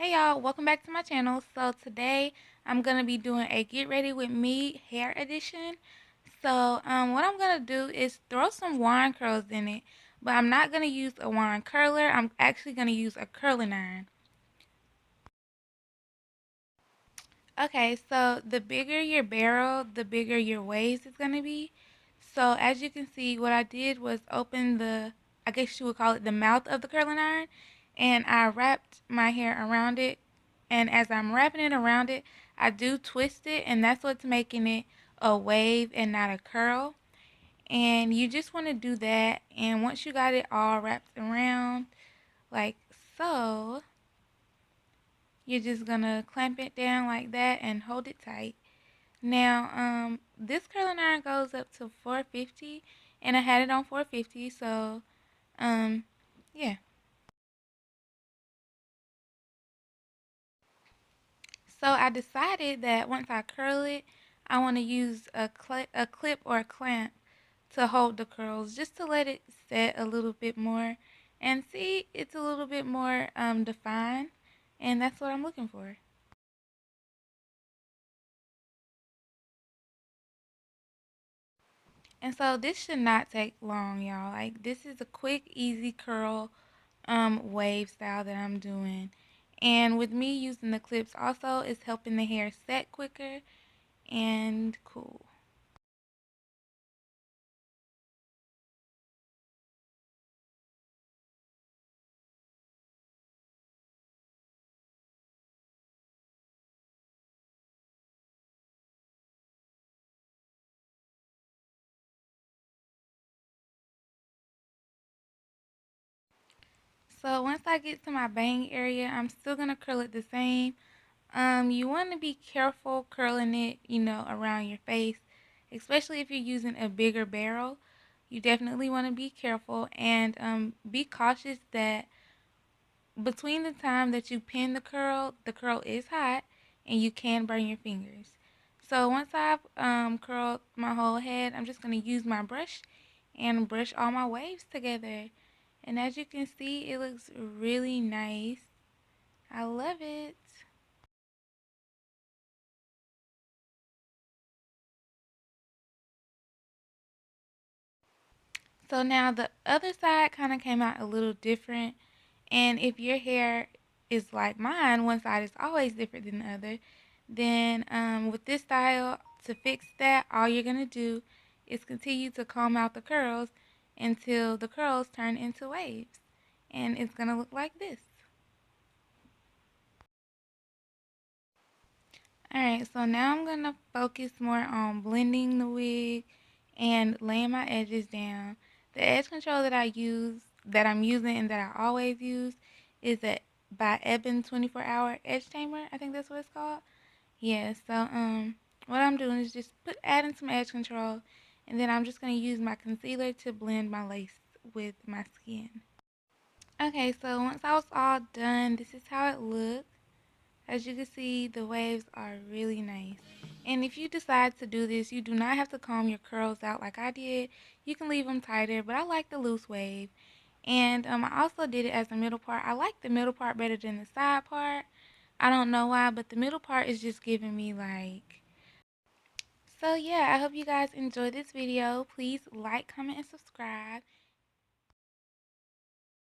Hey y'all, welcome back to my channel. So today I'm going to be doing a get ready with me hair edition. So what I'm going to do is throw some wand curls in it, but I'm not going to use a wand curler. I'm actually going to use a curling iron. Okay, so the bigger your barrel, the bigger your waves is going to be. So as you can see, what I did was open I guess you would call it the mouth of the curling iron, and I wrapped my hair around it. And as I'm wrapping it around it, I do twist it, and that's what's making it a wave and not a curl. And you just want to do that, and once you got it all wrapped around, like so, you're just going to clamp it down like that and hold it tight. Now, this curling iron goes up to 450, and I had it on 450, so, yeah. So I decided that once I curl it, I want to use a clip or a clamp to hold the curls, just to let it set a little bit more, and see, it's a little bit more defined, and that's what I'm looking for. And so this should not take long, y'all. Like, this is a quick, easy curl wave style that I'm doing. And with me using the clips also, it's helping the hair set quicker and cool. So once I get to my bang area, I'm still going to curl it the same. You want to be careful curling it, around your face, especially if you're using a bigger barrel. You definitely want to be careful and be cautious that between the time that you pin the curl is hot and you can burn your fingers. So once I've curled my whole head, I'm just going to use my brush and brush all my waves together. And as you can see, it looks really nice. I love it. So now the other side kind of came out a little different. And if your hair is like mine, one side is always different than the other, then with this style, to fix that, all you're going to do is continue to comb out the curls until the curls turn into waves. And it's going to look like this. Alright, so now I'm going to focus more on blending the wig and laying my edges down. The edge control that I'm using and that I always use is by Ebin 24-hour edge tamer. I think that's what it's called. Yeah, so what I'm doing is just adding some edge control, and then I'm just going to use my concealer to blend my lace with my skin. Okay, so once I was all done, this is how it looks. As you can see, the waves are really nice. And if you decide to do this, you do not have to comb your curls out like I did. You can leave them tighter, but I like the loose wave. And I also did it as the middle part. I like the middle part better than the side part. I don't know why, but the middle part is just giving me like... So yeah, I hope you guys enjoyed this video. Please like, comment, and subscribe.